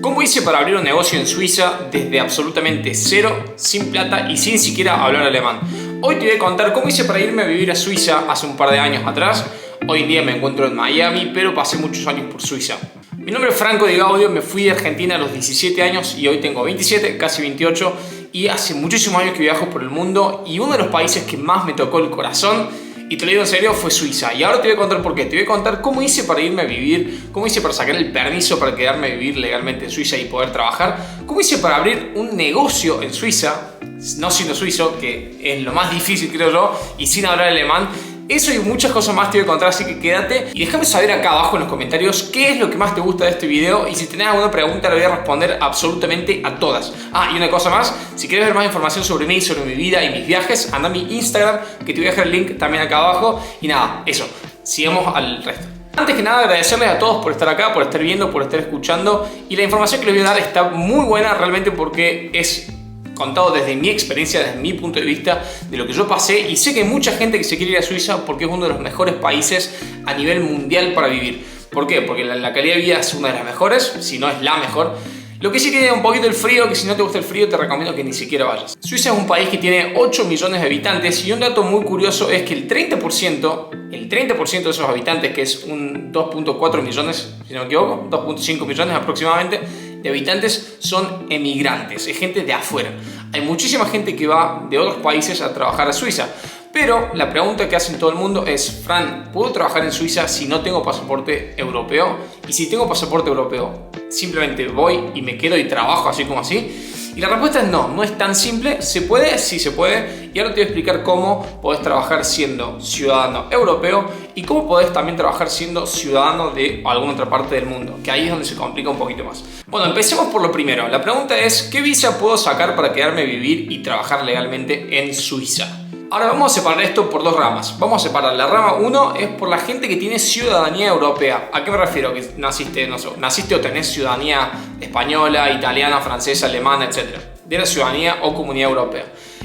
¿Cómo hice para abrir un negocio en Suiza desde absolutamente cero, sin plata y sin siquiera hablar alemán? Hoy te voy a contar cómo hice para irme a vivir a Suiza hace un par de años atrás. Hoy en día me encuentro en Miami, pero pasé muchos años por Suiza. Mi nombre es Franco Di Gaudio, me fui de Argentina a los 17 años y hoy tengo 27, casi 28, y hace muchísimos años que viajo por el mundo, y uno de los países que más me tocó el corazón, y te lo digo en serio, fue Suiza. Y ahora te voy a contar por qué. Te voy a contar cómo hice para irme a vivir, cómo hice para sacar el permiso para quedarme a vivir legalmente en Suiza y poder trabajar, cómo hice para abrir un negocio en Suiza, no siendo suizo, que es lo más difícil creo yo, y sin hablar alemán. Eso y muchas cosas más te voy a contar, así que quédate y déjame saber acá abajo en los comentarios qué es lo que más te gusta de este video, y si tenés alguna pregunta le voy a responder absolutamente a todas. Y una cosa más, si quieres ver más información sobre mí, sobre mi vida y mis viajes, anda a mi Instagram, que te voy a dejar el link también acá abajo. Y nada, eso, sigamos al resto. Antes que nada, agradecerles a todos por estar acá, por estar viendo, por estar escuchando, y la información que les voy a dar está muy buena realmente porque es contado desde mi experiencia, desde mi punto de vista, de lo que yo pasé, y sé que hay mucha gente que se quiere ir a Suiza porque es uno de los mejores países a nivel mundial para vivir. ¿Por qué? Porque la calidad de vida es una de las mejores, si no es la mejor. Lo que sí tiene un poquito el frío, que si no te gusta el frío te recomiendo que ni siquiera vayas. Suiza es un país que tiene 8 millones de habitantes, y un dato muy curioso es que el 30% de esos habitantes, que es un 2.4 millones, si no me equivoco, 2.5 millones aproximadamente, de habitantes son emigrantes, es gente de afuera. Hay muchísima gente que va de otros países a trabajar a Suiza. Pero la pregunta que hacen todo el mundo es: Fran, ¿puedo trabajar en Suiza si no tengo pasaporte europeo? Y si tengo pasaporte europeo, ¿simplemente voy y me quedo y trabajo así como así? Y la respuesta es no, no es tan simple. ¿Se puede? Sí se puede. Y ahora te voy a explicar cómo podés trabajar siendo ciudadano europeo y cómo podés también trabajar siendo ciudadano de alguna otra parte del mundo, que ahí es donde se complica un poquito más. Bueno, empecemos por lo primero. La pregunta es: ¿qué visa puedo sacar para quedarme a vivir y trabajar legalmente en Suiza? Ahora vamos a separar esto por dos ramas. Vamos a separar la rama 1, es por la gente que tiene ciudadanía europea. ¿A qué me refiero? Que naciste, no sé, naciste o tenés ciudadanía española, italiana, francesa, alemana, etc. De la ciudadanía o comunidad europea.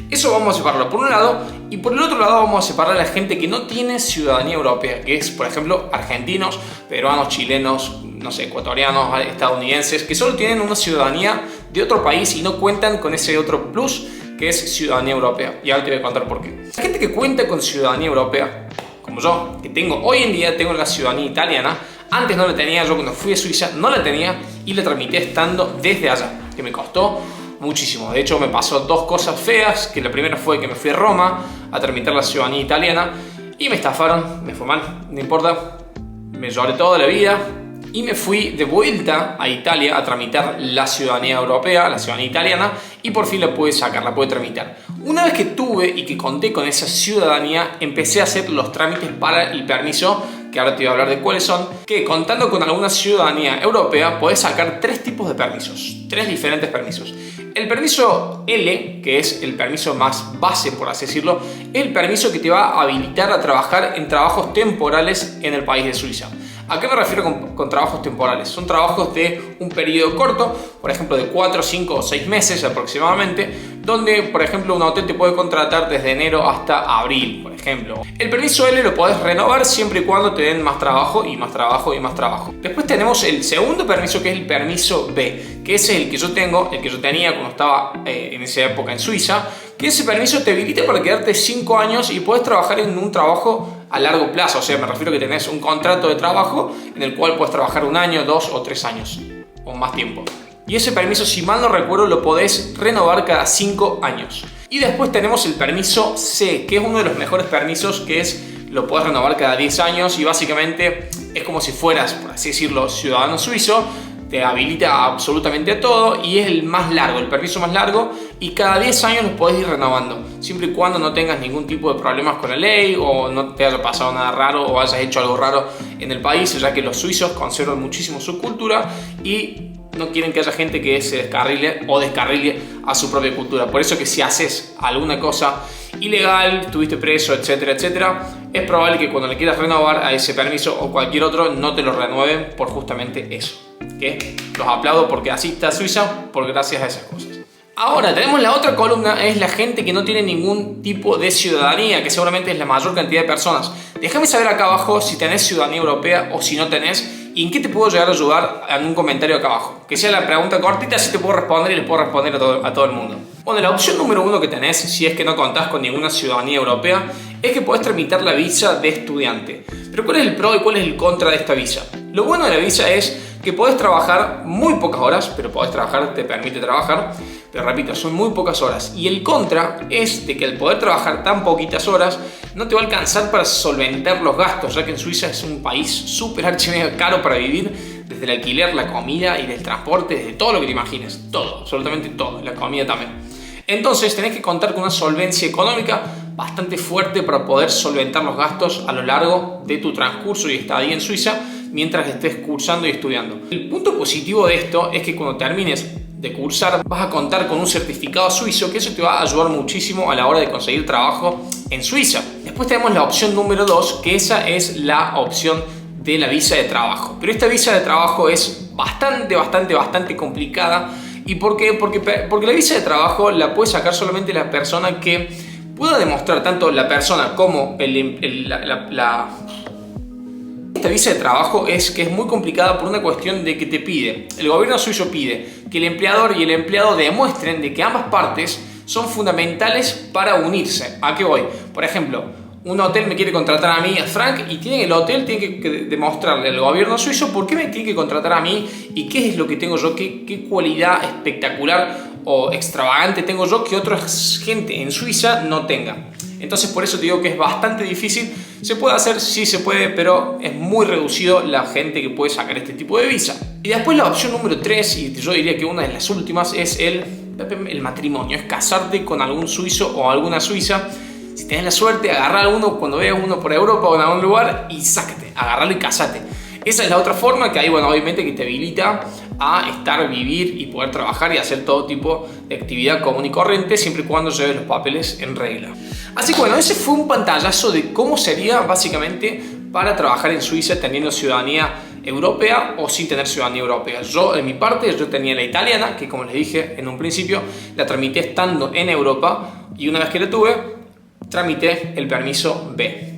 Eso vamos a separarlo por un lado, y por el otro lado vamos a separar a la gente que no tiene ciudadanía europea, que es, por ejemplo, argentinos, peruanos, chilenos, no sé, ecuatorianos, estadounidenses, que solo tienen una ciudadanía de otro país y no cuentan con ese otro plus que es ciudadanía europea. Y ahora te voy a contar por qué. La gente que cuenta con ciudadanía europea, como yo, que tengo hoy en día, tengo la ciudadanía italiana. Antes no la tenía, yo cuando fui a Suiza no la tenía y la tramité estando desde allá, que me costó muchísimo. De hecho me pasó dos cosas feas, que la primera fue que me fui a Roma a tramitar la ciudadanía italiana y me estafaron, me fue mal, no importa, me lloré toda la vida. Y me fui de vuelta a Italia a tramitar la ciudadanía europea, la ciudadanía italiana, y por fin la pude sacar, la pude tramitar. Una vez que tuve y que conté con esa ciudadanía, empecé a hacer los trámites para el permiso, que ahora te voy a hablar de cuáles son, que contando con alguna ciudadanía europea, podés sacar tres tipos de permisos, tres diferentes permisos. El permiso L, que es el permiso más base, por así decirlo, es el permiso que te va a habilitar a trabajar en trabajos temporales en el país de Suiza. ¿A qué me refiero con trabajos temporales? Son trabajos de un periodo corto, por ejemplo de 4, 5 o 6 meses aproximadamente, donde por ejemplo un hotel te puede contratar desde enero hasta abril, por ejemplo. El permiso L lo podés renovar siempre y cuando te den más trabajo y más trabajo y más trabajo. Después tenemos el segundo permiso, que es el permiso B, que ese es el que yo tengo, el que yo tenía cuando estaba en esa época en Suiza, que ese permiso te habilita para quedarte 5 años y puedes trabajar en un trabajo a largo plazo. O sea, me refiero a que tenés un contrato de trabajo en el cual puedes trabajar 1 año, 2 o 3 años o más tiempo. Y ese permiso, si mal no recuerdo, lo podés renovar cada 5 años. Y después tenemos el permiso C, que es uno de los mejores permisos, que es lo podés renovar cada 10 años y básicamente es como si fueras, por así decirlo, ciudadano suizo. Te habilita absolutamente a todo y es el más largo, el permiso más largo, y cada 10 años lo podés ir renovando, siempre y cuando no tengas ningún tipo de problemas con la ley o no te haya pasado nada raro o hayas hecho algo raro en el país, ya que los suizos conservan muchísimo su cultura y no quieren que haya gente que se descarrile o descarrile a su propia cultura. Por eso que si haces alguna cosa ilegal, estuviste preso, etcétera, etcétera, es probable que cuando le quieras renovar a ese permiso o cualquier otro no te lo renueven por justamente eso. Que los aplaudo porque así está Suiza, por gracias a esas cosas. Ahora tenemos la otra columna, es la gente que no tiene ningún tipo de ciudadanía, que seguramente es la mayor cantidad de personas. Déjame saber acá abajo si tenés ciudadanía europea o si no tenés, ¿Y en qué te puedo llegar a ayudar? En un comentario acá abajo. Que sea la pregunta cortita, si te puedo responder y le puedo responder a todo el mundo. Bueno, la opción número 1 que tenés, si es que no contás con ninguna ciudadanía europea, es que podés tramitar la visa de estudiante. Pero ¿cuál es el pro y cuál es el contra de esta visa? Lo bueno de la visa es que podés trabajar muy pocas horas, pero podés trabajar, te permite trabajar, pero repito, son muy pocas horas. Y el contra es de que al poder trabajar tan poquitas horas, no te va a alcanzar para solventar los gastos, ya que en Suiza es un país súper archimega caro para vivir, desde el alquiler, la comida y del transporte, desde todo lo que te imagines, todo, absolutamente todo, la comida también. Entonces tenés que contar con una solvencia económica bastante fuerte para poder solventar los gastos a lo largo de tu transcurso y estadía en Suiza mientras estés cursando y estudiando. El punto positivo de esto es que cuando termines de cursar vas a contar con un certificado suizo, que eso te va a ayudar muchísimo a la hora de conseguir trabajo en Suiza. Después tenemos la opción número 2, que esa es la opción de la visa de trabajo. Pero esta visa de trabajo es bastante complicada. ¿Y por qué? Porque la visa de trabajo la puede sacar solamente la persona que pueda demostrar, tanto la persona como Esta visa de trabajo es muy complicada por una cuestión de que te pide, el gobierno suizo pide que el empleador y el empleado demuestren de que ambas partes son fundamentales para unirse. ¿A qué voy? Por ejemplo, un hotel me quiere contratar a mí, a Frank, y el hotel tiene que demostrarle al gobierno suizo por qué me tiene que contratar a mí y qué es lo que tengo yo, qué cualidad espectacular o extravagante tengo yo que otra gente en Suiza no tenga. Entonces por eso te digo que es bastante difícil. ¿Se puede hacer? Sí se puede, pero es muy reducido la gente que puede sacar este tipo de visa. Y después la opción número 3, y yo diría que una de las últimas, es el matrimonio. Es casarte con algún suizo o alguna suiza. Si tenés la suerte, agarrá a uno cuando veas uno por Europa o en algún lugar y sácate, agarralo y casate. Esa es la otra forma que hay, bueno, obviamente que te habilita a estar, vivir y poder trabajar y hacer todo tipo de actividad común y corriente, siempre y cuando lleves los papeles en regla. Así que bueno, ese fue un pantallazo de cómo sería básicamente para trabajar en Suiza teniendo ciudadanía europea o sin tener ciudadanía europea. Yo, en mi parte, yo tenía la italiana, que como les dije en un principio, la tramité estando en Europa, y una vez que la tuve, tramité el permiso B.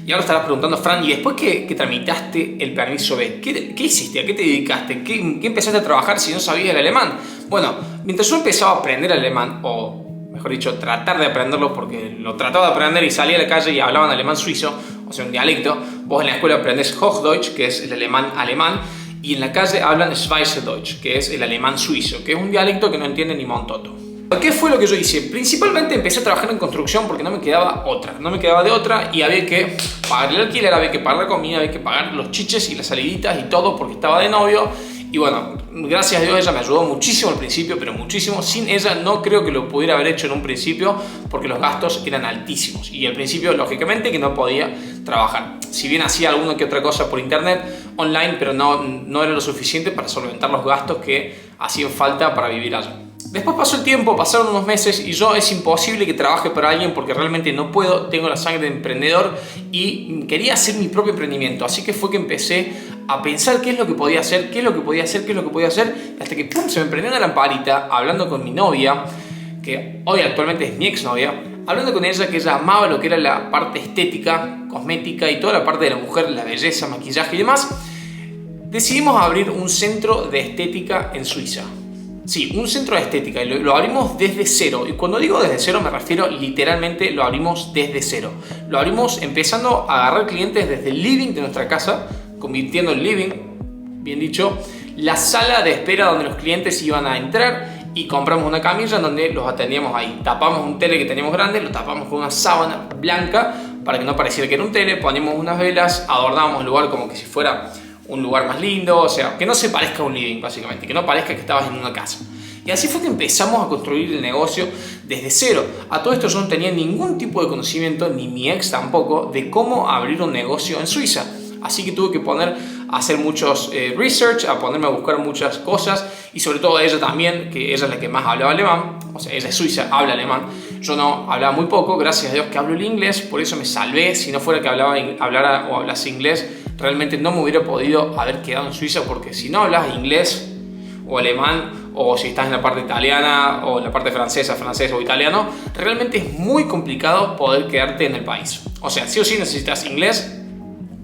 Y ahora estarás preguntando, Fran, ¿y después que tramitaste el permiso B, qué hiciste? ¿A qué te dedicaste? ¿Qué empezaste a trabajar si no sabías el alemán? Bueno, mientras yo empezaba a aprender alemán, o mejor dicho, tratar de aprenderlo, porque lo trataba de aprender y salía a la calle y hablaban alemán suizo, o sea, un dialecto. Vos en la escuela aprendés Hochdeutsch, que es el alemán, y en la calle hablan Schweizerdeutsch, que es el alemán suizo, que es un dialecto que no entiende ni Montoto. ¿Qué fue lo que yo hice? Principalmente empecé a trabajar en construcción porque no me quedaba de otra y había que pagar el alquiler, había que pagar la comida, había que pagar los chiches y las saliditas y todo porque estaba de novio. Y bueno, gracias a Dios ella me ayudó muchísimo al principio, pero muchísimo. Sin ella no creo que lo pudiera haber hecho en un principio porque los gastos eran altísimos y al principio lógicamente que no podía trabajar. Si bien hacía alguna que otra cosa por internet, online, pero no era lo suficiente para solventar los gastos que hacían falta para vivir allá. Después pasó el tiempo, pasaron unos meses y yo es imposible que trabaje para alguien porque realmente no puedo, tengo la sangre de emprendedor y quería hacer mi propio emprendimiento. Así que fue que empecé a pensar qué es lo que podía hacer, hasta que ¡pum! Se me prendió una lamparita hablando con mi novia, que hoy actualmente es mi exnovia, hablando con ella que ella amaba lo que era la parte estética, cosmética y toda la parte de la mujer, la belleza, maquillaje y demás. Decidimos abrir un centro de estética en Suiza. Sí, un centro de estética y lo abrimos desde cero. Y cuando digo desde cero me refiero literalmente lo abrimos desde cero. Lo abrimos empezando a agarrar clientes desde el living de nuestra casa, convirtiendo el living, bien dicho, la sala de espera donde los clientes iban a entrar y compramos una camilla donde los atendíamos ahí. Tapamos un tele que teníamos grande, lo tapamos con una sábana blanca para que no pareciera que era un tele, ponemos unas velas, adornábamos el lugar como que si fuera un lugar más lindo, o sea, que no se parezca a un living básicamente, que no parezca que estabas en una casa. Y así fue que empezamos a construir el negocio desde cero. A todo esto yo no tenía ningún tipo de conocimiento, ni mi ex tampoco, de cómo abrir un negocio en Suiza. Así que tuve que poner a hacer muchos research, a ponerme a buscar muchas cosas y sobre todo ella también, que ella es la que más hablaba alemán, o sea, ella es suiza, habla alemán. Yo no, hablaba muy poco, gracias a Dios que hablo el inglés, por eso me salvé. Si no fuera que hablara o hablase inglés, realmente no me hubiera podido haber quedado en Suiza, porque si no hablas inglés o alemán, o si estás en la parte italiana o en la parte francesa o italiano, realmente es muy complicado poder quedarte en el país. O sea, sí o sí necesitas inglés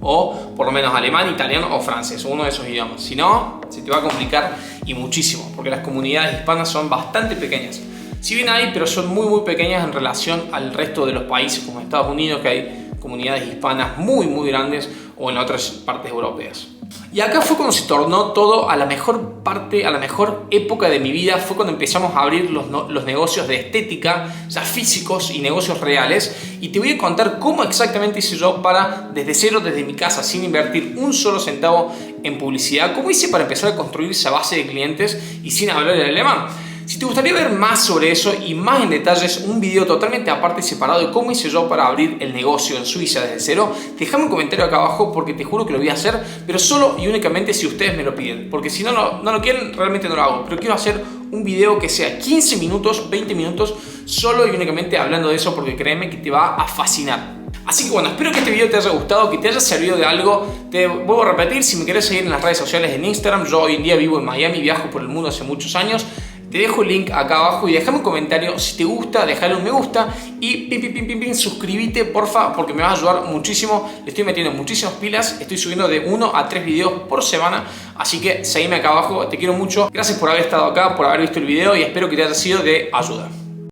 o por lo menos alemán, italiano o francés, uno de esos idiomas. Si no, se te va a complicar y muchísimo, porque las comunidades hispanas son bastante pequeñas. Si bien hay, pero son muy pequeñas en relación al resto de los países como Estados Unidos, que hay comunidades hispanas muy grandes, o en otras partes europeas. Y acá fue cuando se tornó todo a la mejor parte, a la mejor época de mi vida. Fue cuando empezamos a abrir los negocios de estética, ya físicos y negocios reales. Y te voy a contar cómo exactamente hice yo para, desde cero, desde mi casa, sin invertir un solo centavo en publicidad, cómo hice para empezar a construir esa base de clientes y sin hablar el alemán. Si te gustaría ver más sobre eso y más en detalles, un video totalmente aparte y separado de cómo hice yo para abrir el negocio en Suiza desde cero, déjame un comentario acá abajo porque te juro que lo voy a hacer, pero solo y únicamente si ustedes me lo piden, porque si no lo quieren, realmente no lo hago, pero quiero hacer un video que sea 15 minutos, 20 minutos, solo y únicamente hablando de eso, porque créeme que te va a fascinar. Así que bueno, espero que este video te haya gustado, que te haya servido de algo. Te vuelvo a repetir, si me querés seguir en las redes sociales, en Instagram, yo hoy en día vivo en Miami, viajo por el mundo hace muchos años. Te dejo el link acá abajo y déjame un comentario si te gusta, déjale un me gusta y suscríbete porfa, porque me va a ayudar muchísimo. Le estoy metiendo muchísimas pilas, estoy subiendo de 1 a 3 videos por semana, así que seguime acá abajo, te quiero mucho. Gracias por haber estado acá, por haber visto el video y espero que te haya sido de ayuda.